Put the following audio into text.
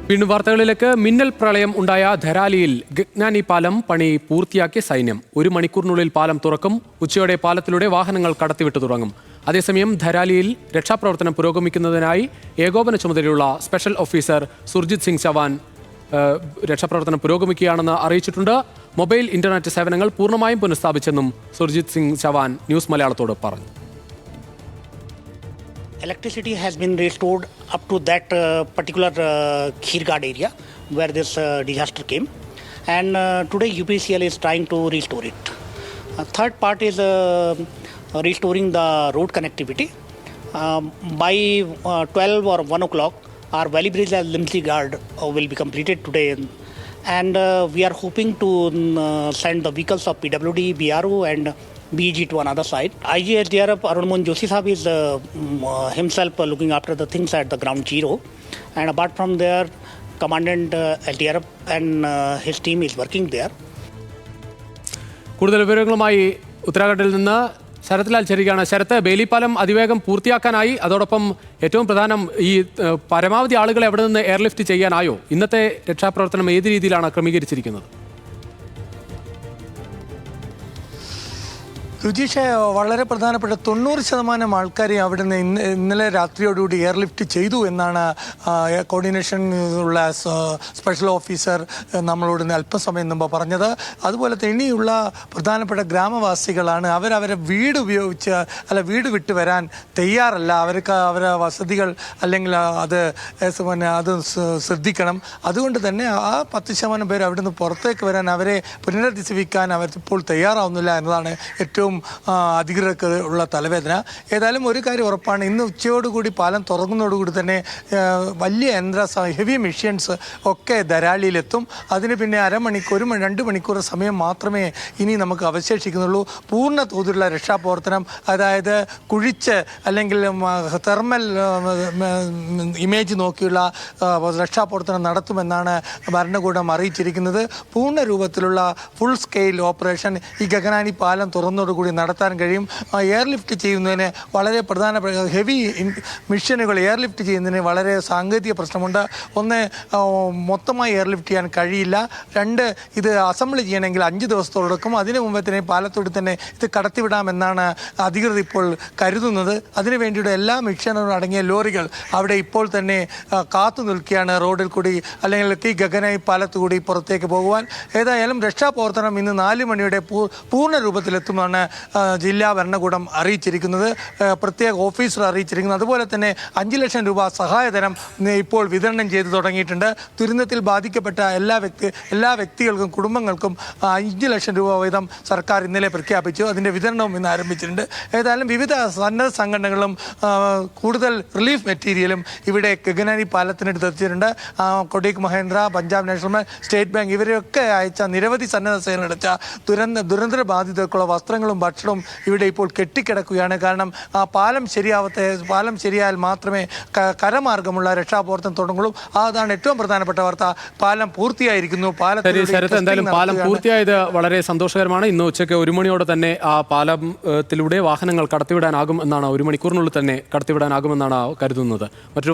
വീണ്ടും വാർത്തകളിലേക്ക്. മിന്നൽ പ്രളയം ഉണ്ടായ ധരാലിയിൽ ഗഗ്നാനി പാലം പണി പൂർത്തിയാക്കിയ സൈന്യം. 1 മണിക്കൂറിനുള്ളിൽ പാലം തുറക്കും. ഉച്ചയോടെ പാലത്തിലൂടെ വാഹനങ്ങൾ കടത്തിവിട്ടു തുടങ്ങും. അതേസമയം ധരാലിയിൽ രക്ഷാപ്രവർത്തനം പുരോഗമിക്കുന്നതിനായി ഏകോപന ചുമതലയുള്ള സ്പെഷ്യൽ ഓഫീസർ സുർജിത് സിംഗ് ചവാൻ രക്ഷാപ്രവർത്തനം പുരോഗമിക്കുകയാണെന്ന് അറിയിച്ചിട്ടുണ്ട്. മൊബൈൽ ഇന്റർനെറ്റ് സേവനങ്ങൾ പൂർണ്ണമായും പുനഃസ്ഥാപിച്ചെന്നും സുർജിത് സിംഗ് ചവാൻ ന്യൂസ് മലയാളത്തോട് പറഞ്ഞു. Electricity has been restored up to that particular Khirgad area where this disaster came, and today UPCL is trying to restore it. Third part is restoring the road connectivity. By 12 or 1 o'clock, our Valley Bridge and Limsey Guard will be completed today, and we are hoping to send the vehicles of PWD, BRO and BG to another side. IG SDRF Arun Mohan Joshi Sahab is himself looking after the things at the ground zero, and apart from there, Commandant LTRF and his team is working there. കൂടുതൽ വിവരങ്ങളുമായി ഉത്തരാഖണ്ഡിൽ നിന്ന് ശരത്ലാൽ ചേരുകയാണ്. ശരത്ത്, ബേലിപ്പാലം അതിവേഗം പൂർത്തിയാക്കാനായി, അതോടൊപ്പം ഏറ്റവും പ്രധാനം ഈ പരമാവധി ആളുകളെ അവിടെ നിന്ന് എയർലിഫ്റ്റ് ചെയ്യാനായോ? ഇന്നത്തെ രക്ഷാപ്രവർത്തനം ഏത് രീതിയിലാണ് ക്രമീകരിച്ചിരിക്കുന്നത്? രുചീഷ്, വളരെ പ്രധാനപ്പെട്ട 90% ആൾക്കാരെ അവിടെ നിന്ന് ഇന്നലെ രാത്രിയോടുകൂടി എയർലിഫ്റ്റ് ചെയ്തു എന്നാണ് കോർഡിനേഷൻ ഉള്ള സ്പെഷ്യൽ ഓഫീസർ നമ്മളോട് അല്പസമയം മുമ്പ് പറഞ്ഞത്. അതുപോലെ ഇനിയുള്ള പ്രധാനപ്പെട്ട ഗ്രാമവാസികളാണ് അവരവരെ വീട് വീട് വിട്ട് വരാൻ തയ്യാറല്ല. അവർക്ക് അവരുടെ വസതികൾ അല്ലെങ്കിൽ അത് ശ്രദ്ധിക്കണം. അതുകൊണ്ട് തന്നെ ആ 10% പേര് അവിടെ നിന്ന് പുറത്തേക്ക് വരാൻ, അവരെ പുനരധിവസിക്കാൻ അവരിപ്പോൾ തയ്യാറാവുന്നില്ല എന്നതാണ് ഏറ്റവും അധികൃതർക്ക് ഉള്ള തലവേദന. ഏതായാലും ഒരു കാര്യം ഉറപ്പാണ്, ഇന്ന് ഉച്ചയോടുകൂടി പാലം തുറങ്ങുന്നതോടുകൂടി തന്നെ വലിയ ഹെവി മെഷീൻസ് ഒക്കെ ധരാലിയിലെത്തും. അതിന് പിന്നെ 2 മണിക്കൂർ സമയം മാത്രമേ ഇനി നമുക്ക് അവശേഷിക്കുന്നുള്ളൂ. പൂർണ്ണ തോതിലുള്ള രക്ഷാപ്രവർത്തനം, അതായത് കുഴിച്ച് അല്ലെങ്കിൽ തെർമൽ ഇമേജ് നോക്കിയുള്ള രക്ഷാപ്രവർത്തനം നടത്തുമെന്നാണ് ഭരണകൂടം അറിയിച്ചിരിക്കുന്നത്. പൂർണ്ണ രൂപത്തിലുള്ള ഫുൾ സ്കെയിൽ ഓപ്പറേഷൻ ഈ ഗഗനാനി പാലം തുറന്നതോടുകൂടി നടത്താൻ കഴിയും. എയർലിഫ്റ്റ് ചെയ്യുന്നതിന് വളരെ പ്രധാനപ്പെട്ട ഹെവി മിഷനുകൾ എയർലിഫ്റ്റ് ചെയ്യുന്നതിന് വളരെ സാങ്കേതിക പ്രശ്നമുണ്ട്. ഒന്ന്, മൊത്തമായി എയർലിഫ്റ്റ് ചെയ്യാൻ കഴിയില്ല. 2, ഇത് അസംബിൾ ചെയ്യണമെങ്കിൽ 5 ദിവസത്തോളം എടുക്കും. അതിനു മുമ്പേ തന്നെ പാലത്തോട് തന്നെ ഇത് കടത്തിവിടാമെന്നാണ് അധികൃതർ ഇപ്പോൾ കരുതുന്നത്. അതിനു വേണ്ടിയുള്ള എല്ലാ മിഷനുകളും അടങ്ങിയ ലോറികൾ അവിടെ ഇപ്പോൾ തന്നെ കാത്തു നിൽക്കുകയാണ്, റോഡിൽ കൂടി അല്ലെങ്കിൽ ഈ ഗഗനായി പാലത്തുകൂടി പുറത്തേക്ക് പോകുവാൻ. ഏതായാലും രക്ഷാപ്രവർത്തനം ഇന്ന് 4 മണിയുടെ പൂർണ്ണ രൂപത്തിലെത്തുമെന്നാണ് ജില്ലാ ഭരണകൂടം അറിയിച്ചിരിക്കുന്നത്, പ്രത്യേക ഓഫീസർ അറിയിച്ചിരിക്കുന്നത്. അതുപോലെ തന്നെ 5 ലക്ഷം രൂപ സഹായധനം ഇപ്പോൾ വിതരണം ചെയ്തു തുടങ്ങിയിട്ടുണ്ട്. ദുരന്തത്തിൽ ബാധിക്കപ്പെട്ട എല്ലാ വ്യക്തികൾക്കും കുടുംബങ്ങൾക്കും 5 ലക്ഷം രൂപ വീതം സർക്കാർ ഇന്നലെ പ്രഖ്യാപിച്ചു. അതിൻ്റെ വിതരണവും ഇന്ന് ആരംഭിച്ചിട്ടുണ്ട്. ഏതായാലും വിവിധ സന്നദ്ധ സംഘടനകളും കൂടുതൽ റിലീഫ് മെറ്റീരിയലും ഇവിടെ ഗഗനാനി പാലത്തിനടുത്ത് എത്തിച്ചിട്ടുണ്ട്. കൊടീക് മഹേന്ദ്ര, പഞ്ചാബ് നാഷണൽ ബാങ്ക്, സ്റ്റേറ്റ് ബാങ്ക് ഇവരൊക്കെ അയച്ച നിരവധി സന്നദ്ധ സേന അടച്ച ദുരന്ത ബാധിതർക്കുള്ള വസ്ത്രങ്ങളും ഭക്ഷണവും ഇവിടെ ഇപ്പോൾ കെട്ടിക്കിടക്കുകയാണ്. കാരണം ആ പാലം ശരിയായാൽ മാത്രമേ കരമാർഗമുള്ള രക്ഷാപ്രവർത്തനം തുടങ്ങുള്ളൂ. അതാണ് ഏറ്റവും പ്രധാനപ്പെട്ട വാർത്ത. പാലം പൂർത്തിയായിരിക്കുന്നു. എന്തായാലും പാലം പൂർത്തിയായത് വളരെ സന്തോഷകരമാണ്. ഇന്ന് ഉച്ചയ്ക്ക് 1 മണിയോടെ തന്നെ ആ പാലത്തിലൂടെ വാഹനങ്ങൾ കടത്തിവിടാനാകും എന്നാണ്, 1 മണിക്കൂറിനുള്ളിൽ തന്നെ കടത്തിവിടാനാകുമെന്നാണ് കരുതുന്നത്.